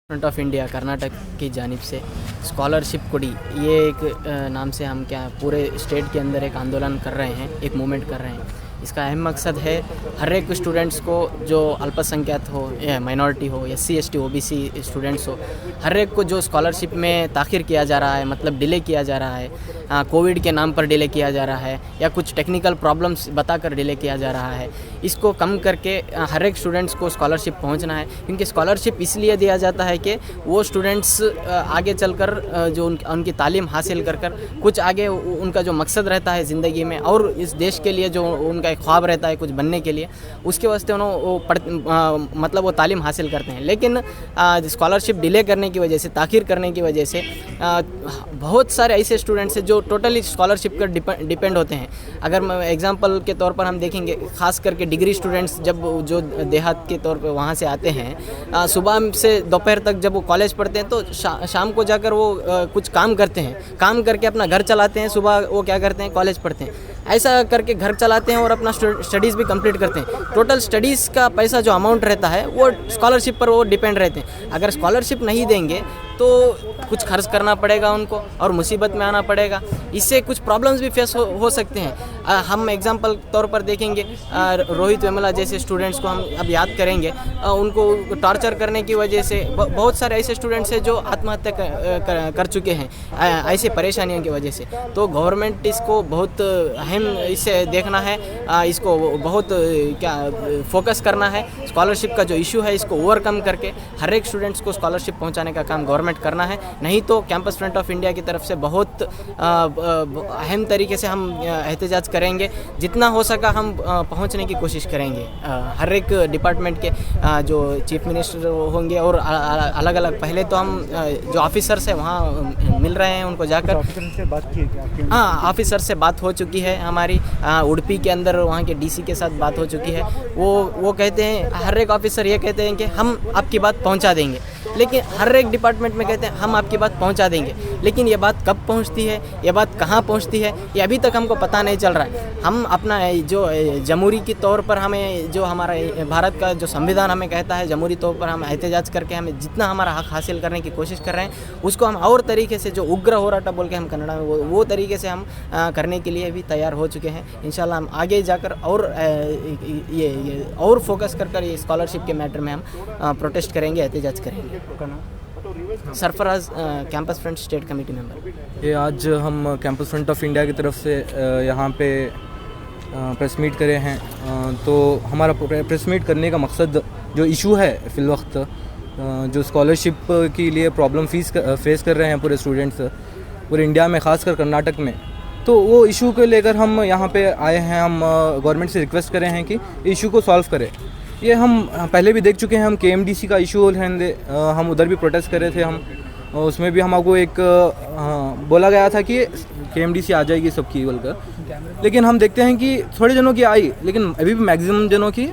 Front of India Karnataka की जानिब से स्कॉलरशिप कोडी ये एक नाम से हम क्या पूरे स्टेट के अंदर एक आंदोलन कर रहे हैं, एक मूवमेंट कर रहे हैं। इसका अहम मकसद है हर एक स्टूडेंट्स को, जो अल्पसंख्यक हो या माइनॉरिटी हो, SC ST OBC स्टूडेंट्स हो, हर एक को जो स्कॉलरशिप में ताख़िर किया जा रहा है, मतलब डिले किया जा रहा है, कोविड के नाम पर डिले किया जा रहा है या कुछ टेक्निकल प्रॉब्लम्स बताकर डिले किया जा रहा है, इसको कम करके हर एक स्टूडेंट्स को स्कॉलरशिप पहुंचना है। क्योंकि स्कॉलरशिप इसलिए दिया जाता है कि वो स्टूडेंट्स आगे चलकर जो उनकी तालीम हासिल कर कुछ आगे उनका जो मकसद रहता है ज़िंदगी में और इस देश के लिए जो उनका एक ख्वाब रहता है कुछ बनने के लिए, उसके वास्ते मतलब वो तालीम हासिल करते हैं। लेकिन स्कॉलरशिप डिले करने की वजह से, ताख़िर करने की वजह से बहुत सारे ऐसे स्टूडेंट्स हैं जो टोटली स्कॉलरशिप पर डिपेंड होते हैं। अगर एग्जांपल के तौर पर हम देखेंगे, ख़ास करके डिग्री स्टूडेंट्स जब जो देहात के तौर पे वहाँ से आते हैं, सुबह से दोपहर तक जब वो कॉलेज पढ़ते हैं तो शाम को जाकर वो कुछ काम करते हैं, काम करके अपना घर चलाते हैं, सुबह वो क्या करते हैं, कॉलेज पढ़ते हैं। ऐसा करके घर चलाते हैं और अपना स्टडीज़ भी कंप्लीट करते हैं। टोटल स्टडीज़ का पैसा जो अमाउंट रहता है वो स्कॉलरशिप पर वो डिपेंड रहते हैं। अगर स्कॉलरशिप नहीं देंगे तो कुछ खर्च करना पड़ेगा उनको और मुसीबत में आना पड़ेगा। इससे कुछ प्रॉब्लम्स भी फेस हो सकते हैं। हम एग्जांपल तौर पर देखेंगे, रोहित वेमुला जैसे स्टूडेंट्स को हम अब याद करेंगे। उनको टॉर्चर करने की वजह से बहुत सारे ऐसे स्टूडेंट्स हैं जो आत्महत्या कर चुके हैं ऐसे परेशानियों की वजह से। तो गवर्नमेंट इसको बहुत अहम इससे देखना है, इसको बहुत क्या फोकस करना है। स्कॉलरशिप का जो इशू है इसको ओवरकम करके हर एक स्टूडेंट्स को स्कॉलरशिप पहुंचाने का काम गवर्नमेंट करना है। नहीं तो कैंपस फ्रंट ऑफ इंडिया की तरफ से बहुत अहम तरीके से हम एहतजाज करेंगे। जितना हो सका हम पहुंचने की कोशिश करेंगे। हर एक डिपार्टमेंट के जो चीफ मिनिस्टर होंगे और अलग अलग, पहले तो हम जो ऑफिसर्स हैं वहाँ मिल रहे हैं उनको जाकर। ऑफिसर से बात की है क्या? हाँ, ऑफिसर से बात हो चुकी है हमारी। उडुपी के अंदर वहाँ के DC के साथ बात हो चुकी है। वो कहते हैं, हर एक ऑफिसर ये कहते हैं कि हम आपकी बात पहुँचा देंगे। लेकिन हर एक डिपार्टमेंट में कहते हैं हम आपकी बात पहुंचा देंगे, लेकिन ये बात कब पहुंचती है, ये बात कहाँ पहुंचती है, ये अभी तक हमको पता नहीं चल रहा है। हम अपना जो जमहूरी के तौर पर हमें जो हमारा भारत का जो संविधान हमें कहता है, जमहूरी तौर पर हम एहतजाज करके हमें जितना हमारा हक हासिल करने की कोशिश कर रहे हैं, उसको हम और तरीके से जो उग्र होराटा बोल के हम कन्नड़ा में वो तरीके से हम करने के लिए भी तैयार हो चुके हैं। इंशाल्लाह हम आगे जाकर और ये और फोकस कर ये स्कॉलरशिप के मैटर में हम प्रोटेस्ट करेंगे, एहतजाज करेंगे। Sarfaraz, campus front state committee member. ये आज हम कैंपस फ्रंट ऑफ इंडिया की तरफ से यहाँ पे प्रेस मीट करे हैं। तो हमारा प्रेस मीट करने का मकसद, जो इशू है फ़िलवक्त, जो स्कॉलरशिप के लिए प्रॉब्लम फेस कर रहे हैं पूरे स्टूडेंट्स पूरे इंडिया में, ख़ासकर कर्नाटक में, तो वो इशू को लेकर हम यहाँ पे आए हैं। हम गवर्नमेंट से रिक्वेस्ट करे हैं कि इशू को सॉल्व करें। ये हम पहले भी देख चुके हैं। हम KMDC का इशू है, हम उधर भी प्रोटेस्ट कर रहे थे। हम उसमें भी हमको एक बोला गया था कि KMDC आ जाएगी सबकी बोलकर, लेकिन हम देखते हैं कि थोड़े जनों की आई, लेकिन अभी भी मैक्सिमम जनों की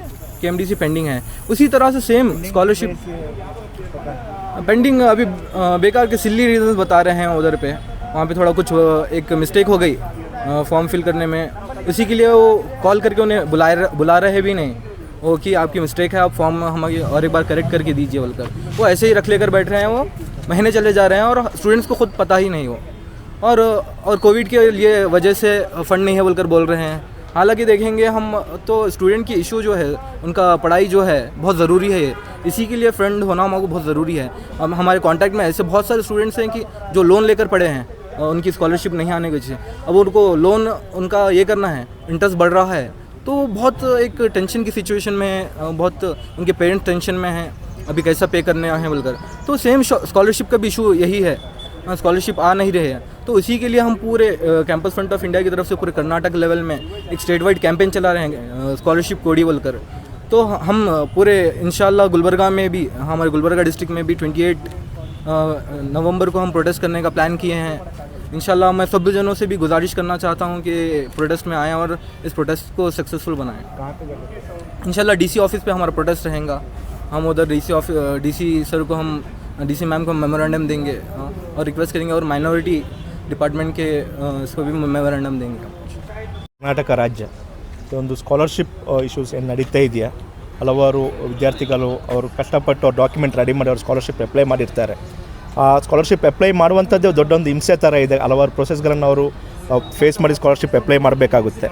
KMDC पेंडिंग है। उसी तरह से सेम स्कॉलरशिप पेंडिंग अभी बेकार के सिल्ली रीजंस बता रहे हैं उधर पे। वहाँ पे थोड़ा कुछ एक मिस्टेक हो गई फॉर्म फिल करने में, इसी के लिए वो कॉल करके उन्हें बुला रहे भी नहीं, वो कि आपकी मिस्टेक है, आप फॉर्म हमें और एक बार करेक्ट करके दीजिए बोलकर। वो ऐसे ही रख लेकर बैठ रहे हैं, वो महीने चले जा रहे हैं और स्टूडेंट्स को खुद पता ही नहीं हो। और कोविड के लिए वजह से फंड नहीं है बोलकर बोल रहे हैं। हालांकि देखेंगे हम तो स्टूडेंट की इशू जो है, उनका पढ़ाई जो है बहुत ज़रूरी है। इसी के लिए फंड होना हमको बहुत ज़रूरी है। अब हमारे कॉन्टैक्ट में ऐसे बहुत सारे स्टूडेंट्स हैं कि जो लोन लेकर पढ़े हैं, उनकी स्कॉलरशिप नहीं आने की वजह से अब उनको लोन उनका ये करना है, इंटरेस्ट बढ़ रहा है। तो बहुत एक टेंशन की सिचुएशन में, बहुत उनके पेरेंट्स टेंशन में हैं, अभी कैसा पे करने हैं बोलकर। तो सेम स्कॉलरशिप का भी इशू यही है, स्कॉलरशिप आ नहीं रहे हैं। तो इसी के लिए हम पूरे कैंपस फ्रंट ऑफ इंडिया की तरफ से पूरे कर्नाटक लेवल में एक स्टेट वाइड कैंपेन चला रहे हैं, स्कॉलरशिप कोडी बोलकर। तो हम पूरे इंशाल्लाह गुलबर्गा में भी, हमारे गुलबर्गा डिस्ट्रिक्ट में भी 28 नवंबर को हम प्रोटेस्ट करने का प्लान किए हैं। इंशाल्लाह मैं सभी जनों से भी गुजारिश करना चाहता हूं कि प्रोटेस्ट में आएँ और इस प्रोटेस्ट को सक्सेसफुल बनाएं। कहाँ पे जाकर? इंशाल्लाह DC ऑफिस पे हमारा प्रोटेस्ट रहेगा। हम उधर DC सर को, हम DC मैम को मेमोरेंडम देंगे और रिक्वेस्ट करेंगे, और माइनॉरिटी डिपार्टमेंट के इसको भी मेमोरेंडम देंगे। ಕರ್ನಾಟಕ ರಾಜ್ಯ ಒಂದು ಸ್ಕಾಲರ್ಶಿಪ್ ಇಶ್ಯೂಸ್ ಏನು ನಡೀತಾ ಇದೆಯಾ, ಹಲವಾರು ವಿದ್ಯಾರ್ಥಿಗಳು ಅವರು ಕಷ್ಟಪಟ್ಟು ಅವ್ರ ಡಾಕ್ಯುಮೆಂಟ್ ರೆಡಿ ಮಾಡಿ ಅವ್ರು ಸ್ಕಾಲರ್ಶಿಪ್ ಅಪ್ಲೈ ಮಾಡಿರ್ತಾರೆ. ಆ ಸ್ಕಾಲರ್ಶಿಪ್ ಅಪ್ಲೈ ಮಾಡುವಂಥದ್ದೇ ದೊಡ್ಡೊಂದು ಹಿಂಸೆ ಥರ ಇದೆ. ಹಲವಾರು ಪ್ರೊಸೆಸ್ಗಳನ್ನು ಅವರು ಫೇಸ್ ಮಾಡಿ ಸ್ಕಾಲರ್ಶಿಪ್ ಅಪ್ಲೈ ಮಾಡಬೇಕಾಗುತ್ತೆ.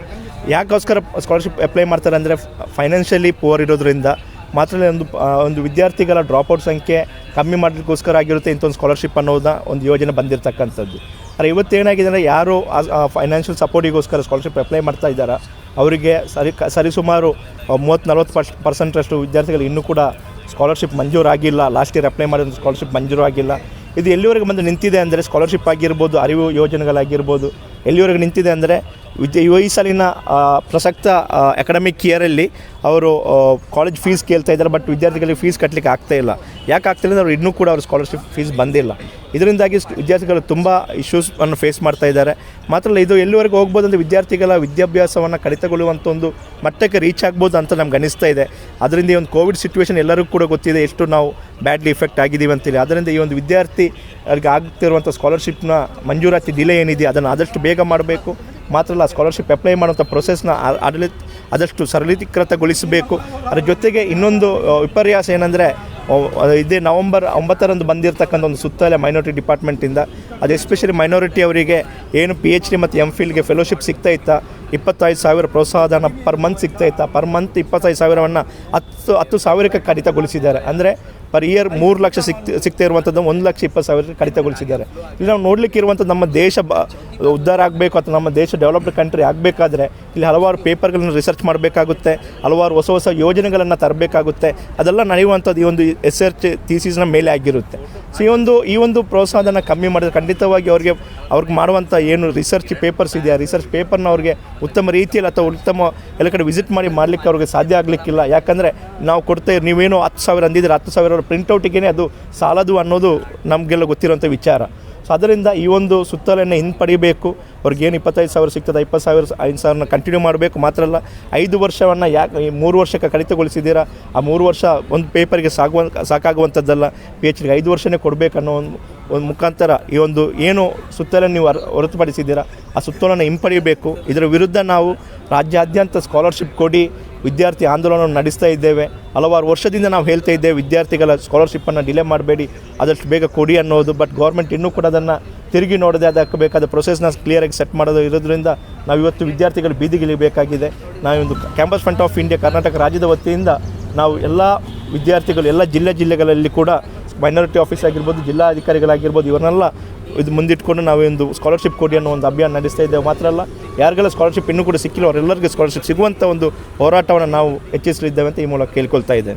ಯಾಕೋಸ್ಕರ ಸ್ಕಾಲರ್ಶಿಪ್ ಅಪ್ಲೈ ಮಾಡ್ತಾರೆ ಅಂದರೆ ಫೈನಾನ್ಷಿಯಲಿ ಪುವರ್ ಇರೋದ್ರಿಂದ ಮಾತ್ರ ಒಂದು ವಿದ್ಯಾರ್ಥಿಗಳ ಡ್ರಾಪ್ಔಟ್ ಸಂಖ್ಯೆ ಕಮ್ಮಿ ಮಾಡಲಿಕ್ಕೋಸ್ಕರ ಆಗಿರುತ್ತೆ ಇಂಥ ಒಂದು ಸ್ಕಾಲರ್ಶಿಪ್ ಅನ್ನೋದನ್ನ ಒಂದು ಯೋಜನೆ ಬಂದಿರತಕ್ಕಂಥದ್ದು. ಆದರೆ ಇವತ್ತೇನಾಗಿದೆ ಅಂದರೆ ಯಾರು ಫೈನಾನ್ಷಿಯಲ್ ಸಪೋರ್ಟಿಗೋಸ್ಕರ ಸ್ಕಾಲರ್ಶಿಪ್ ಅಪ್ಲೈ ಮಾಡ್ತಾ ಇದ್ದಾರೆ ಅವರಿಗೆ ಸರಿಸುಮಾರು 30-40% ವಿದ್ಯಾರ್ಥಿಗಳು ಇನ್ನೂ ಕೂಡ ಸ್ಕಾಲರ್ಶಿಪ್ ಮಂಜೂರಾಗಿಲ್ಲ. ಲಾಸ್ಟ್ ಇಯರ್ ಅಪ್ಲೈ ಮಾಡಿದ ಸ್ಕಾಲರ್ಶಿಪ್ ಮಂಜೂರಾಗಿಲ್ಲ. ಇದು ಎಲ್ಲಿವರೆಗೆ ಬಂದು ನಿಂತಿದೆ ಅಂದರೆ ಸ್ಕಾಲರ್ಶಿಪ್ ಆಗಿರ್ಬೋದು, ಅರಿವು ಯೋಜನೆಗಳಾಗಿರ್ಬೋದು, ಎಲ್ಲಿವರೆಗೆ ನಿಂತಿದೆ ಅಂದರೆ ಈ ಸಾಲಿನ ಪ್ರಸಕ್ತ ಅಕಾಡೆಮಿಕ್ ಇಯರಲ್ಲಿ ಅವರು ಕಾಲೇಜ್ ಫೀಸ್ ಕೇಳ್ತಾ ಇದ್ದಾರೆ. ಬಟ್ ವಿದ್ಯಾರ್ಥಿಗಳಿಗೆ ಫೀಸ್ ಕಟ್ಟಲಿಕ್ಕೆ ಆಗ್ತಾಯಿಲ್ಲ. ಯಾಕೆ ಆಗ್ತಾಯಿಲ್ಲ ಅಂದರೆ ಅವ್ರು ಇನ್ನೂ ಕೂಡ ಅವ್ರ ಸ್ಕಾಲರ್ಶಿಪ್ ಫೀಸ್ ಬಂದಿಲ್ಲ. ಇದರಿಂದಾಗಿ ವಿದ್ಯಾರ್ಥಿಗಳು ತುಂಬ ಇಶ್ಯೂಸನ್ನು ಫೇಸ್ ಮಾಡ್ತಾ ಇದ್ದಾರೆ. ಮಾತ್ರ ಅಲ್ಲ, ಇದು ಎಲ್ಲಿವರೆಗೆ ಹೋಗ್ಬೋದು ಅಂದರೆ ವಿದ್ಯಾರ್ಥಿಗಳ ವಿದ್ಯಾಭ್ಯಾಸವನ್ನು ಕಡಿತಗೊಳ್ಳುವಂಥ ಒಂದು ಮಟ್ಟಕ್ಕೆ ರೀಚ್ ಆಗ್ಬೋದು ಅಂತ ನಮ್ಗೆ ಅನಿಸ್ತಾ ಇದೆ. ಅದರಿಂದ ಈ ಒಂದು ಕೋವಿಡ್ ಸಿಚುವೇಷನ್ ಎಲ್ಲರಿಗೂ ಕೂಡ ಗೊತ್ತಿದೆ ಎಷ್ಟು ನಾವು ಬ್ಯಾಡ್ಲಿ ಇಫೆಕ್ಟ್ ಆಗಿದ್ದೀವಿ ಅಂತೇಳಿ. ಅದರಿಂದ ಈ ಒಂದು ವಿದ್ಯಾರ್ಥಿ ಅವ್ರಿಗೆ ಆಗ್ತಿರುವಂಥ ಸ್ಕಾಲರ್ಶಿಪ್ನ ಮಂಜೂರಾತಿ ಡಿಲೇ ಏನಿದೆ ಅದನ್ನು ಆದಷ್ಟು ಬೇಗ ಮಾಡಬೇಕು. ಮಾತ್ರ ಅಲ್ಲ, ಸ್ಕಾಲರ್ಶಿಪ್ ಅಪ್ಲೈ ಮಾಡುವಂಥ ಪ್ರೊಸೆಸ್ನ ಆದಷ್ಟು ಸರಳೀಕೃತಗೊಳಿಸಬೇಕು. ಅದರ ಜೊತೆಗೆ ಇನ್ನೊಂದು ವಿಪರ್ಯಾಸ ಏನಂದರೆ ಇದೇ ನವಂಬರ್ 9 ಬಂದಿರತಕ್ಕಂಥ ಒಂದು ಸುತ್ತೋಲೆ ಮೈನಾರಿಟಿ ಡಿಪಾರ್ಟ್ಮೆಂಟಿಂದ, ಅದು ಎಸ್ಪೆಷಲಿ ಮೈನಾರಿಟಿ ಅವರಿಗೆ ಏನು PhD ಮತ್ತು MPhilಗೆ ಫೆಲೋಶಿಪ್ ಸಿಗ್ತಾ ಇತ್ತಾ 25,000 ಪ್ರೋತ್ಸಾಹಧನ ಪರ್ ಮಂತ್ ಸಿಗ್ತಾ ಇತ್ತಾ, ಪರ್ ಮಂತ್ 25,000ವನ್ನು 10,000ಕ್ಕೆ ಕಡಿತಗೊಳಿಸಿದ್ದಾರೆ. ಅಂದರೆ ಪರ್ ಇಯರ್ 3 ಲಕ್ಷ ಸಿಗ್ತಾ ಇರುವಂಥದ್ದು 1,20,000 ಕಡಿತಗೊಳಿಸಿದ್ದಾರೆ. ಇಲ್ಲಿ ನಾವು ನೋಡಲಿಕ್ಕೆ ಇರುವಂಥದ್ದು ನಮ್ಮ ದೇಶ ಉದ್ಧಾರ ಆಗಬೇಕು ಅಥವಾ ನಮ್ಮ ದೇಶ ಡೆವಲಪ್ಡ್ ಕಂಟ್ರಿ ಆಗಬೇಕಾದ್ರೆ ಇಲ್ಲಿ ಹಲವಾರು ಪೇಪರ್ಗಳನ್ನು ರಿಸರ್ಚ್ ಮಾಡಬೇಕಾಗುತ್ತೆ, ಹಲವಾರು ಹೊಸ ಯೋಜನೆಗಳನ್ನು ತರಬೇಕಾಗುತ್ತೆ. ಅದೆಲ್ಲ ನಡೆಯುವಂಥದ್ದು ಈ ಒಂದು ರಿಸರ್ಚ್ ಥೀಸಿಸ್ನ ಮೇಲೆ ಆಗಿರುತ್ತೆ. ಸೊ ಈ ಒಂದು ಪ್ರೋತ್ಸಾಹನ ಕಮ್ಮಿ ಮಾಡಿದ್ರೆ ಖಂಡಿತವಾಗಿ ಅವ್ರಿಗೆ ಮಾಡುವಂಥ ಏನು ರಿಸರ್ಚ್ ಪೇಪರ್ಸ್ ಇದೆ ಆ ರಿಸರ್ಚ್ ಪೇಪರ್ನ ಅವ್ರಿಗೆ ಉತ್ತಮ ರೀತಿಯಲ್ಲಿ ಅಥವಾ ಉತ್ತಮ ಎಲ್ಲ ಕಡೆ ವಿಸಿಟ್ ಮಾಡಲಿಕ್ಕೆ ಅವ್ರಿಗೆ ಸಾಧ್ಯ ಆಗಲಿಕ್ಕಿಲ್ಲ. ಯಾಕಂದರೆ ನಾವು ನೀವೇನೋ 10,000 ಅಂದಿದ್ರೆ 10,000 ಪ್ರಿಂಟೌಟಿಗೆ ಅದು ಸಾಲದು ಅನ್ನೋದು ನಮಗೆಲ್ಲ ಗೊತ್ತಿರೋಂಥ ವಿಚಾರ. ಸೊ ಅದರಿಂದ ಈ ಒಂದು ಸುತ್ತೋಲೆಯನ್ನು ಹಿಂಪಡಿಬೇಕು. ಅವ್ರಿಗೇನು 25,000 ಸಿಗ್ತದೆ 25,000 ಕಂಟಿನ್ಯೂ ಮಾಡಬೇಕು. ಮಾತ್ರ ಅಲ್ಲ, 5 ವರ್ಷವನ್ನು ಯಾಕೆ 3 ವರ್ಷಕ್ಕೆ ಕಡಿತಗೊಳಿಸಿದ್ದೀರಾ, ಆ 3 ವರ್ಷ ಒಂದು ಪೇಪರ್ಗೆ ಸಾಕಾಗುವಂಥದ್ದಲ್ಲ. PhDಗೆ 5 ವರ್ಷನೇ ಕೊಡಬೇಕನ್ನೋ ಒಂದು ಮುಖಾಂತರ ಈ ಒಂದು ಏನು ಸುತ್ತೋಲೆ ನೀವು ಹೊರತುಪಡಿಸಿದ್ದೀರಾ ಆ ಸುತ್ತೋಲನ್ನು ಹಿಂಪಡಿಬೇಕು. ಇದರ ವಿರುದ್ಧ ನಾವು ರಾಜ್ಯಾದ್ಯಂತ ಸ್ಕಾಲರ್ಶಿಪ್ ಕೊಡಿ ವಿದ್ಯಾರ್ಥಿ ಆಂದೋಲನವನ್ನು ನಡೆಸ್ತಾ ಇದ್ದೇವೆ. ಹಲವಾರು ವರ್ಷದಿಂದ ನಾವು ಹೇಳ್ತಾ ಇದ್ದೇವೆ ವಿದ್ಯಾರ್ಥಿಗಳ ಸ್ಕಾಲರ್ಶಿಪ್ಪನ್ನು ಡಿಲೇ ಮಾಡಬೇಡಿ, ಆದಷ್ಟು ಬೇಗ ಕೊಡಿ ಅನ್ನೋದು. ಬಟ್ ಗೌರ್ಮೆಂಟ್ ಇನ್ನೂ ಕೂಡ ಅದನ್ನು ತಿರುಗಿ ನೋಡದೆ ಅದಕ್ಕೆ ಬೇಕಾದ ಪ್ರೊಸೆಸ್ನ ಕ್ಲಿಯರಾಗಿ ಸೆಟ್ ಮಾಡೋದು ಇರೋದ್ರಿಂದ ನಾವು ಇವತ್ತು ವಿದ್ಯಾರ್ಥಿಗಳು ಬೀದಿಗಿಳಿಬೇಕಾಗಿದೆ. ನಾವೊಂದು campus front of India Karnataka ರಾಜ್ಯದ ವತಿಯಿಂದ ನಾವು ಎಲ್ಲ ವಿದ್ಯಾರ್ಥಿಗಳು ಎಲ್ಲ ಜಿಲ್ಲೆಗಳಲ್ಲಿ ಕೂಡ ಮೈನಾರಿಟಿ ಆಫೀಸ್ ಆಗಿರ್ಬೋದು, ಜಿಲ್ಲಾ ಅಧಿಕಾರಿಗಳಾಗಿರ್ಬೋದು, ಇವರನ್ನೆಲ್ಲ ಇದು ಮುಂದಿಟ್ಕೊಂಡು ನಾವೊಂದು ಸ್ಕಾಲರ್ಶಿಪ್ ಕೊಡಿ ಅನ್ನೋ ಒಂದು ಅಭಿಯಾನ ನಡೆಸ್ತಾ ಇದ್ದೇವೆ. ಮಾತ್ರ ಅಲ್ಲ, ಯಾರಿಗೆಲ್ಲ ಸ್ಕಾಲರ್ಶಿಪ್ ಇನ್ನೂ ಕೂಡ ಸಿಕ್ಕಿಲ್ಲ ಅವರೆಲ್ಲರಿಗೂ ಸ್ಕಾಲರ್ಶಿಪ್ ಸಿಗುವಂಥ ಒಂದು ಹೋರಾಟವನ್ನು ನಾವು ಹೆಚ್ಚಿಸಲಿದ್ದೇವೆ ಅಂತ ಈ ಮೂಲಕ ಕೇಳ್ಕೊಳ್ತಾ ಇದ್ದೇನೆ.